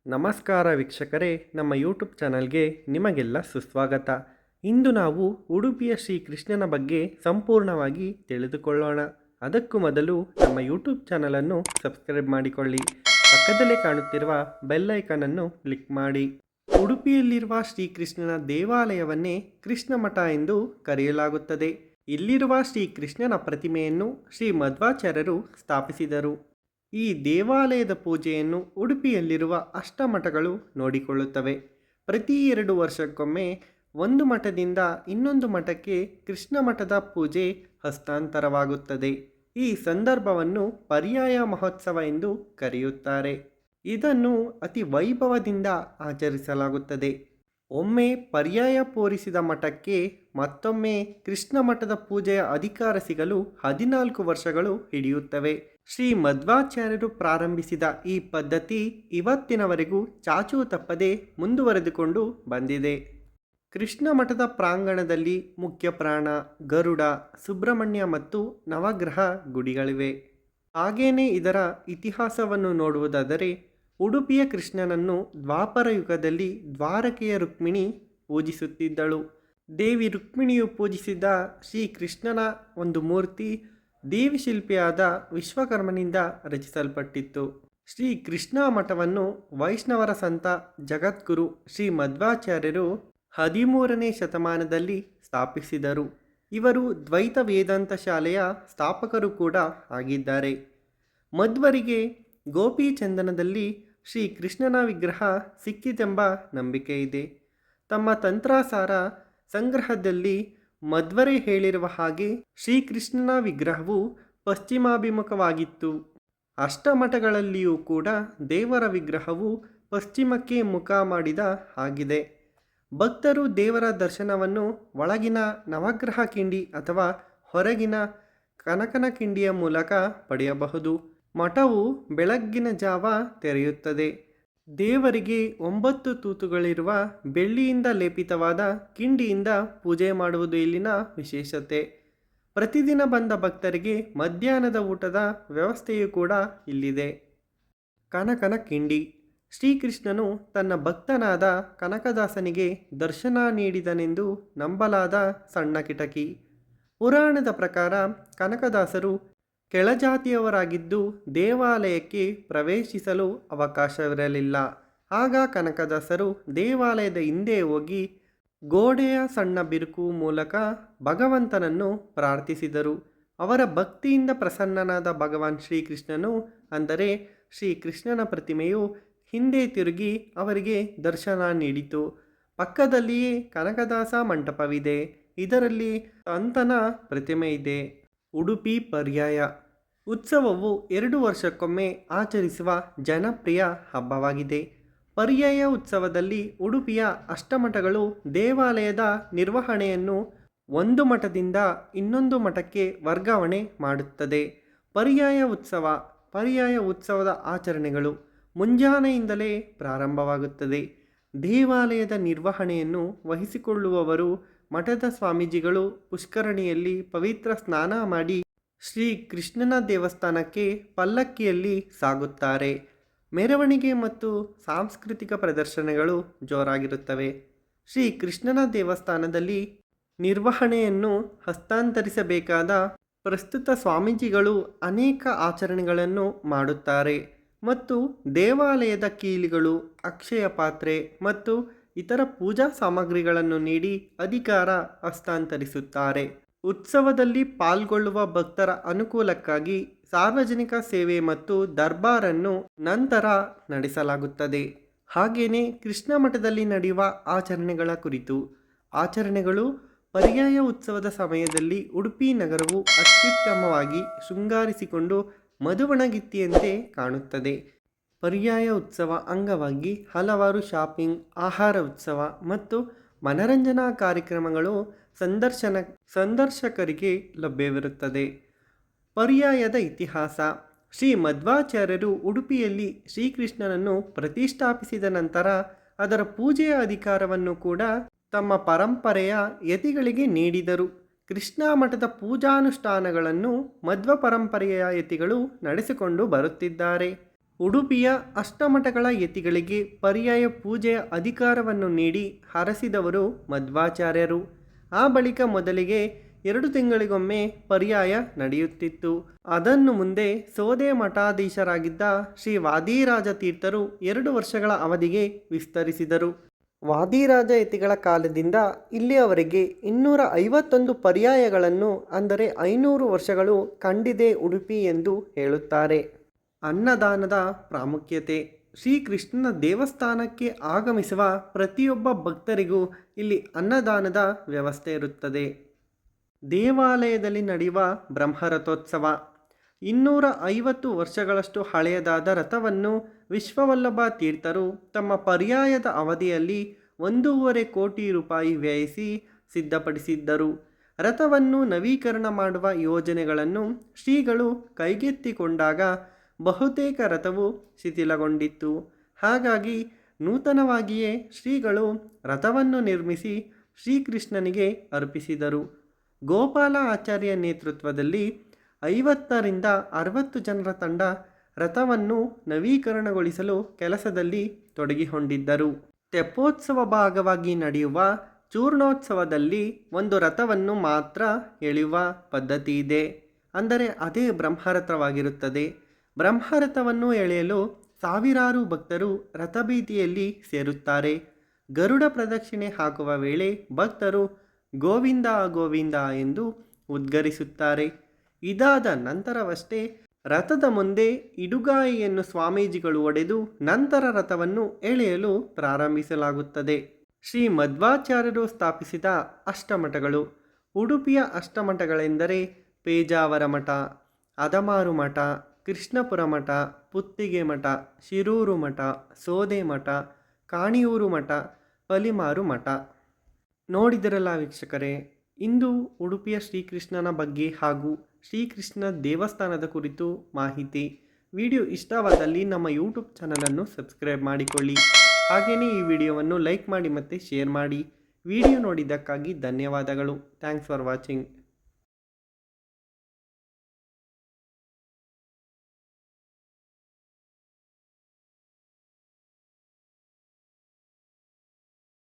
ನಮಸ್ಕಾರ ವೀಕ್ಷಕರೇ, ನಮ್ಮ ಯೂಟ್ಯೂಬ್ ಚಾನಲ್ಗೆ ನಿಮಗೆಲ್ಲ ಸುಸ್ವಾಗತ. ಇಂದು ನಾವು ಉಡುಪಿಯ ಶ್ರೀ ಕೃಷ್ಣನ ಬಗ್ಗೆ ಸಂಪೂರ್ಣವಾಗಿ ತಿಳಿದುಕೊಳ್ಳೋಣ. ಅದಕ್ಕೂ ಮೊದಲು ನಮ್ಮ ಯೂಟ್ಯೂಬ್ ಚಾನಲನ್ನು ಸಬ್ಸ್ಕ್ರೈಬ್ ಮಾಡಿಕೊಳ್ಳಿ. ಪಕ್ಕದಲ್ಲೇ ಕಾಣುತ್ತಿರುವ ಬೆಲ್ ಐಕಾನನ್ನು ಕ್ಲಿಕ್ ಮಾಡಿ. ಉಡುಪಿಯಲ್ಲಿರುವ ಶ್ರೀಕೃಷ್ಣನ ದೇವಾಲಯವನ್ನೇ ಕೃಷ್ಣ ಮಠ ಎಂದು ಕರೆಯಲಾಗುತ್ತದೆ. ಇಲ್ಲಿರುವ ಶ್ರೀಕೃಷ್ಣನ ಪ್ರತಿಮೆಯನ್ನು ಶ್ರೀ ಮಧ್ವಾಚಾರ್ಯರು ಸ್ಥಾಪಿಸಿದರು. ಈ ದೇವಾಲಯದ ಪೂಜೆಯನ್ನು ಉಡುಪಿಯಲ್ಲಿರುವ ಅಷ್ಟಮಠಗಳು ನೋಡಿಕೊಳ್ಳುತ್ತವೆ. ಪ್ರತಿ 2 ವರ್ಷಕ್ಕೊಮ್ಮೆ ಒಂದು ಮಠದಿಂದ ಇನ್ನೊಂದು ಮಠಕ್ಕೆ ಕೃಷ್ಣ ಮಠದ ಪೂಜೆ ಹಸ್ತಾಂತರವಾಗುತ್ತದೆ. ಈ ಸಂದರ್ಭವನ್ನು ಪರ್ಯಾಯ ಮಹೋತ್ಸವ ಎಂದು ಕರೆಯುತ್ತಾರೆ. ಇದನ್ನು ಅತಿ ವೈಭವದಿಂದ ಆಚರಿಸಲಾಗುತ್ತದೆ. ಒಮ್ಮೆ ಪರ್ಯಾಯ ಪೂರಿಸಿದ ಮಠಕ್ಕೆ ಮತ್ತೊಮ್ಮೆ ಕೃಷ್ಣ ಮಠದ ಪೂಜೆಯ ಅಧಿಕಾರ ಸಿಗಲು 14 ವರ್ಷಗಳು ಹಿಡಿಯುತ್ತವೆ. ಶ್ರೀ ಮಧ್ವಾಚಾರ್ಯರು ಪ್ರಾರಂಭಿಸಿದ ಈ ಪದ್ಧತಿ ಇವತ್ತಿನವರೆಗೂ ಚಾಚೂ ತಪ್ಪದೆ ಮುಂದುವರೆದುಕೊಂಡು ಬಂದಿದೆ. ಕೃಷ್ಣ ಮಠದ ಪ್ರಾಂಗಣದಲ್ಲಿ ಮುಖ್ಯ ಪ್ರಾಣ, ಗರುಡ, ಸುಬ್ರಹ್ಮಣ್ಯ ಮತ್ತು ನವಗ್ರಹ ಗುಡಿಗಳಿವೆ. ಹಾಗೇನೇ ಇದರ ಇತಿಹಾಸವನ್ನು ನೋಡುವುದಾದರೆ, ಉಡುಪಿಯ ಕೃಷ್ಣನನ್ನು ದ್ವಾಪರ ಯುಗದಲ್ಲಿ ದ್ವಾರಕೆಯ ರುಕ್ಮಿಣಿ ಪೂಜಿಸುತ್ತಿದ್ದಳು. ದೇವಿ ರುಕ್ಮಿಣಿಯು ಪೂಜಿಸಿದ ಶ್ರೀ ಕೃಷ್ಣನ ಒಂದು ಮೂರ್ತಿ ದೇವಿ ಶಿಲ್ಪಿಯಾದ ವಿಶ್ವಕರ್ಮನಿಂದ ರಚಿಸಲ್ಪಟ್ಟಿತ್ತು. ಶ್ರೀ ಕೃಷ್ಣ ಮಠವನ್ನು ವೈಷ್ಣವರ ಸಂತ ಜಗದ್ಗುರು ಶ್ರೀ ಮಧ್ವಾಚಾರ್ಯರು 13ನೇ ಶತಮಾನದಲ್ಲಿ ಸ್ಥಾಪಿಸಿದರು. ಇವರು ದ್ವೈತ ವೇದಾಂತ ಶಾಲೆಯ ಸ್ಥಾಪಕರು ಕೂಡ ಆಗಿದ್ದಾರೆ. ಮಧ್ವರಿಗೆ ಗೋಪಿಚಂದನದಲ್ಲಿ ಶ್ರೀ ಕೃಷ್ಣನ ವಿಗ್ರಹ ಸಿಕ್ಕಿತೆಂಬ ನಂಬಿಕೆ ಇದೆ. ತಮ್ಮ ತಂತ್ರಾಸಾರ ಸಂಗ್ರಹದಲ್ಲಿ ಮಧ್ವರೇ ಹೇಳಿರುವ ಹಾಗೆ ಶ್ರೀಕೃಷ್ಣನ ವಿಗ್ರಹವು ಪಶ್ಚಿಮಾಭಿಮುಖವಾಗಿತ್ತು. ಅಷ್ಟಮಠಗಳಲ್ಲಿಯೂ ಕೂಡ ದೇವರ ವಿಗ್ರಹವು ಪಶ್ಚಿಮಕ್ಕೆ ಮುಖ ಮಾಡಿದ ಹಾಗಿದೆ. ಭಕ್ತರು ದೇವರ ದರ್ಶನವನ್ನು ಒಳಗಿನ ನವಗ್ರಹ ಕಿಂಡಿ ಅಥವಾ ಹೊರಗಿನ ಕನಕನ ಕಿಂಡಿಯ ಮೂಲಕ ಪಡೆಯಬಹುದು. ಮಠವು ಬೆಳಗ್ಗಿನ ಜಾವ ತೆರೆಯುತ್ತದೆ. ದೇವರಿಗೆ 9 ತೂತುಗಳಿರುವ ಬೆಳ್ಳಿಯಿಂದ ಲೇಪಿತವಾದ ಕಿಂಡಿಯಿಂದ ಪೂಜೆ ಮಾಡುವುದು ಇಲ್ಲಿನ ವಿಶೇಷತೆ. ಪ್ರತಿದಿನ ಬಂದ ಭಕ್ತರಿಗೆ ಮಧ್ಯಾಹ್ನದ ಊಟದ ವ್ಯವಸ್ಥೆಯೂ ಕೂಡ ಇಲ್ಲಿದೆ. ಕನಕನ ಕಿಂಡಿ. ಶ್ರೀಕೃಷ್ಣನು ತನ್ನ ಭಕ್ತನಾದ ಕನಕದಾಸನಿಗೆ ದರ್ಶನ ನೀಡಿದನೆಂದು ನಂಬಲಾದ ಸಣ್ಣ ಕಿಟಕಿ. ಪುರಾಣದ ಪ್ರಕಾರ ಕನಕದಾಸರು ಕೆಳಜಾತಿಯವರಾಗಿದ್ದು ದೇವಾಲಯಕ್ಕೆ ಪ್ರವೇಶಿಸಲು ಅವಕಾಶವಿರಲಿಲ್ಲ. ಆಗ ಕನಕದಾಸರು ದೇವಾಲಯದ ಹಿಂದೆ ಹೋಗಿ ಗೋಡೆಯ ಸಣ್ಣ ಬಿರುಕು ಮೂಲಕ ಭಗವಂತನನ್ನು ಪ್ರಾರ್ಥಿಸಿದರು. ಅವರ ಭಕ್ತಿಯಿಂದ ಪ್ರಸನ್ನನಾದ ಭಗವಾನ್ ಶ್ರೀಕೃಷ್ಣನು, ಅಂದರೆ ಶ್ರೀಕೃಷ್ಣನ ಪ್ರತಿಮೆಯು ಹಿಂದೆ ತಿರುಗಿ ಅವರಿಗೆ ದರ್ಶನ ನೀಡಿತು. ಪಕ್ಕದಲ್ಲಿಯೇ ಕನಕದಾಸ ಮಂಟಪವಿದೆ. ಇದರಲ್ಲಿ ಸಂತನ ಪ್ರತಿಮೆ ಇದೆ. ಉಡುಪಿ ಪರ್ಯಾಯ ಉತ್ಸವವು 2 ವರ್ಷಕ್ಕೊಮ್ಮೆ ಆಚರಿಸುವ ಜನಪ್ರಿಯ ಹಬ್ಬವಾಗಿದೆ. ಪರ್ಯಾಯ ಉತ್ಸವದಲ್ಲಿ ಉಡುಪಿಯ ಅಷ್ಟಮಠಗಳು ದೇವಾಲಯದ ನಿರ್ವಹಣೆಯನ್ನು ಒಂದು ಮಠದಿಂದ ಇನ್ನೊಂದು ಮಠಕ್ಕೆ ವರ್ಗಾವಣೆ ಮಾಡುತ್ತದೆ. ಪರ್ಯಾಯ ಉತ್ಸವದ ಆಚರಣೆಗಳು ಮುಂಜಾನೆಯಿಂದಲೇ ಪ್ರಾರಂಭವಾಗುತ್ತದೆ. ದೇವಾಲಯದ ನಿರ್ವಹಣೆಯನ್ನು ವಹಿಸಿಕೊಳ್ಳುವವರು ಮಠದ ಸ್ವಾಮೀಜಿಗಳು ಪುಷ್ಕರಣಿಯಲ್ಲಿ ಪವಿತ್ರ ಸ್ನಾನ ಮಾಡಿ ಶ್ರೀ ಕೃಷ್ಣನ ದೇವಸ್ಥಾನಕ್ಕೆ ಪಲ್ಲಕ್ಕಿಯಲ್ಲಿ ಸಾಗುತ್ತಾರೆ. ಮೆರವಣಿಗೆ ಮತ್ತು ಸಾಂಸ್ಕೃತಿಕ ಪ್ರದರ್ಶನಗಳು ಜೋರಾಗಿರುತ್ತವೆ. ಶ್ರೀ ಕೃಷ್ಣನ ದೇವಸ್ಥಾನದಲ್ಲಿ ನಿರ್ವಹಣೆಯನ್ನು ಹಸ್ತಾಂತರಿಸಬೇಕಾದ ಪ್ರಸ್ತುತ ಸ್ವಾಮೀಜಿಗಳು ಅನೇಕ ಆಚರಣೆಗಳನ್ನು ಮಾಡುತ್ತಾರೆ ಮತ್ತು ದೇವಾಲಯದ ಕೀಲಿಗಳು, ಅಕ್ಷಯ ಪಾತ್ರೆ ಮತ್ತು ಇತರ ಪೂಜಾ ಸಾಮಗ್ರಿಗಳನ್ನು ನೀಡಿ ಅಧಿಕಾರ ಹಸ್ತಾಂತರಿಸುತ್ತಾರೆ. ಉತ್ಸವದಲ್ಲಿ ಪಾಲ್ಗೊಳ್ಳುವ ಭಕ್ತರ ಅನುಕೂಲಕ್ಕಾಗಿ ಸಾರ್ವಜನಿಕ ಸೇವೆ ಮತ್ತು ದರ್ಬಾರನ್ನು ನಂತರ ನಡೆಸಲಾಗುತ್ತದೆ. ಹಾಗೆಯೇ ಕೃಷ್ಣ ಮಠದಲ್ಲಿ ನಡೆಯುವ ಆಚರಣೆಗಳ ಕುರಿತು. ಆಚರಣೆಗಳು ಪರ್ಯಾಯ ಉತ್ಸವದ ಸಮಯದಲ್ಲಿ ಉಡುಪಿ ನಗರವು ಅತ್ಯುತ್ತಮವಾಗಿ ಶೃಂಗಾರಿಸಿಕೊಂಡು ಮಧುವಣಗಿತ್ತಿಯಂತೆ ಕಾಣುತ್ತದೆ. ಪರ್ಯಾಯ ಉತ್ಸವ ಅಂಗವಾಗಿ ಹಲವಾರು ಶಾಪಿಂಗ್, ಆಹಾರ ಉತ್ಸವ ಮತ್ತು ಮನರಂಜನಾ ಕಾರ್ಯಕ್ರಮಗಳು ಸಂದರ್ಶಕರಿಗೆ ಲಭ್ಯವಿರುತ್ತದೆ. ಪರ್ಯಾಯದ ಇತಿಹಾಸ. ಶ್ರೀ ಮಧ್ವಾಚಾರ್ಯರು ಉಡುಪಿಯಲ್ಲಿ ಶ್ರೀಕೃಷ್ಣನನ್ನು ಪ್ರತಿಷ್ಠಾಪಿಸಿದ ನಂತರ ಅದರ ಪೂಜೆಯ ಅಧಿಕಾರವನ್ನು ಕೂಡ ತಮ್ಮ ಪರಂಪರೆಯ ಯತಿಗಳಿಗೆ ನೀಡಿದರು. ಕೃಷ್ಣ ಮಠದ ಪೂಜಾನುಷ್ಠಾನಗಳನ್ನು ಮಧ್ವ ಪರಂಪರೆಯ ಯತಿಗಳು ನಡೆಸಿಕೊಂಡು ಬರುತ್ತಿದ್ದಾರೆ. ಉಡುಪಿಯ ಅಷ್ಟಮಠಗಳ ಯತಿಗಳಿಗೆ ಪರ್ಯಾಯ ಪೂಜೆಯ ಅಧಿಕಾರವನ್ನು ನೀಡಿ ಹರಸಿದವರು ಮಧ್ವಾಚಾರ್ಯರು. ಆ ಬಳಿಕ ಮೊದಲಿಗೆ 2 ತಿಂಗಳಿಗೊಮ್ಮೆ ಪರ್ಯಾಯ ನಡೆಯುತ್ತಿತ್ತು. ಅದನ್ನು ಮುಂದೆ ಸೋದೆ ಮಠಾಧೀಶರಾಗಿದ್ದ ಶ್ರೀ ವಾದಿರಾಜ ತೀರ್ಥರು 2 ವರ್ಷಗಳ ಅವಧಿಗೆ ವಿಸ್ತರಿಸಿದರು. ವಾದಿರಾಜ ಯತಿಗಳ ಕಾಲದಿಂದ ಇಲ್ಲಿಯವರೆಗೆ 251 ಪರ್ಯಾಯಗಳನ್ನು, ಅಂದರೆ 500 ವರ್ಷಗಳು ಕಂಡಿದೆ ಉಡುಪಿ ಎಂದು ಹೇಳುತ್ತಾರೆ. ಅನ್ನದಾನದ ಪ್ರಾಮುಖ್ಯತೆ. ಶ್ರೀಕೃಷ್ಣನ ದೇವಸ್ಥಾನಕ್ಕೆ ಆಗಮಿಸುವ ಪ್ರತಿಯೊಬ್ಬ ಭಕ್ತರಿಗೂ ಇಲ್ಲಿ ಅನ್ನದಾನದ ವ್ಯವಸ್ಥೆ ಇರುತ್ತದೆ. ದೇವಾಲಯದಲ್ಲಿ ನಡೆಯುವ ಬ್ರಹ್ಮರಥೋತ್ಸವ. 250 ವರ್ಷಗಳಷ್ಟು ಹಳೆಯದಾದ ರಥವನ್ನು ವಿಶ್ವವಲ್ಲಭ ತೀರ್ಥರು ತಮ್ಮ ಪರ್ಯಾಯದ ಅವಧಿಯಲ್ಲಿ 1.5 ಕೋಟಿ ರೂಪಾಯಿ ವ್ಯಯಿಸಿ ಸಿದ್ಧಪಡಿಸಿದ್ದರು. ರಥವನ್ನು ನವೀಕರಣ ಮಾಡುವ ಯೋಜನೆಗಳನ್ನು ಶ್ರೀಗಳು ಕೈಗೆತ್ತಿಕೊಂಡಾಗ ಬಹುತೇಕ ರಥವು ಶಿಥಿಲಗೊಂಡಿತ್ತು. ಹಾಗಾಗಿ ನೂತನವಾಗಿಯೇ ಶ್ರೀಗಳು ರಥವನ್ನು ನಿರ್ಮಿಸಿ ಶ್ರೀಕೃಷ್ಣನಿಗೆ ಅರ್ಪಿಸಿದರು. ಗೋಪಾಲ ಆಚಾರ್ಯ ನೇತೃತ್ವದಲ್ಲಿ 50ರಿಂದ 60 ಜನರ ತಂಡ ರಥವನ್ನು ನವೀಕರಣಗೊಳಿಸಲು ಕೆಲಸದಲ್ಲಿ ತೊಡಗಿಕೊಂಡಿದ್ದರು. ತೆಪ್ಪೋತ್ಸವ ಭಾಗವಾಗಿ ನಡೆಯುವ ಚೂರ್ಣೋತ್ಸವದಲ್ಲಿ ಒಂದು ರಥವನ್ನು ಮಾತ್ರ ಎಳೆಯುವ ಪದ್ಧತಿ ಇದೆ. ಅಂದರೆ ಅದೇ ಬ್ರಹ್ಮರಥವಾಗಿರುತ್ತದೆ. ಬ್ರಹ್ಮರಥವನ್ನು ಎಳೆಯಲು ಸಾವಿರಾರು ಭಕ್ತರು ರಥಬೀದಿಯಲ್ಲಿ ಸೇರುತ್ತಾರೆ. ಗರುಡ ಪ್ರದಕ್ಷಿಣೆ ಹಾಕುವ ವೇಳೆ ಭಕ್ತರು ಗೋವಿಂದ ಗೋವಿಂದ ಎಂದು ಉದ್ಗರಿಸುತ್ತಾರೆ. ಇದಾದ ನಂತರವಷ್ಟೇ ರಥದ ಮುಂದೆ ಇಡುಗಾಯಿಯನ್ನು ಸ್ವಾಮೀಜಿಗಳು ಒಡೆದು ನಂತರ ರಥವನ್ನು ಎಳೆಯಲು ಪ್ರಾರಂಭಿಸಲಾಗುತ್ತದೆ. ಶ್ರೀ ಮಧ್ವಾಚಾರ್ಯರು ಸ್ಥಾಪಿಸಿದ ಅಷ್ಟಮಠಗಳು. ಉಡುಪಿಯ ಅಷ್ಟಮಠಗಳೆಂದರೆ ಪೇಜಾವರ ಮಠ, ಅದಮಾರು ಮಠ, ಕೃಷ್ಣಪುರ ಮಠ, ಪುತ್ತಿಗೆ ಮಠ, ಶಿರೂರು ಮಠ, ಸೋದೆ ಮಠ, ಕಾಣಿಯೂರು ಮಠ, ಪಲಿಮಾರು ಮಠ. ನೋಡಿದಿರಲ್ಲ ವೀಕ್ಷಕರೇ, ಇಂದು ಉಡುಪಿಯ ಶ್ರೀಕೃಷ್ಣನ ಬಗ್ಗೆ ಹಾಗೂ ಶ್ರೀಕೃಷ್ಣ ದೇವಸ್ಥಾನದ ಕುರಿತು ಮಾಹಿತಿ. ವಿಡಿಯೋ ಇಷ್ಟವಾದಲ್ಲಿ ನಮ್ಮ ಯೂಟ್ಯೂಬ್ ಚಾನಲನ್ನು ಸಬ್ಸ್ಕ್ರೈಬ್ ಮಾಡಿಕೊಳ್ಳಿ. ಹಾಗೆಯೇ ಈ ವಿಡಿಯೋವನ್ನು ಲೈಕ್ ಮಾಡಿ ಮತ್ತು ಶೇರ್ ಮಾಡಿ. ವಿಡಿಯೋ ನೋಡಿದ್ದಕ್ಕಾಗಿ ಧನ್ಯವಾದಗಳು. Thanks for watching.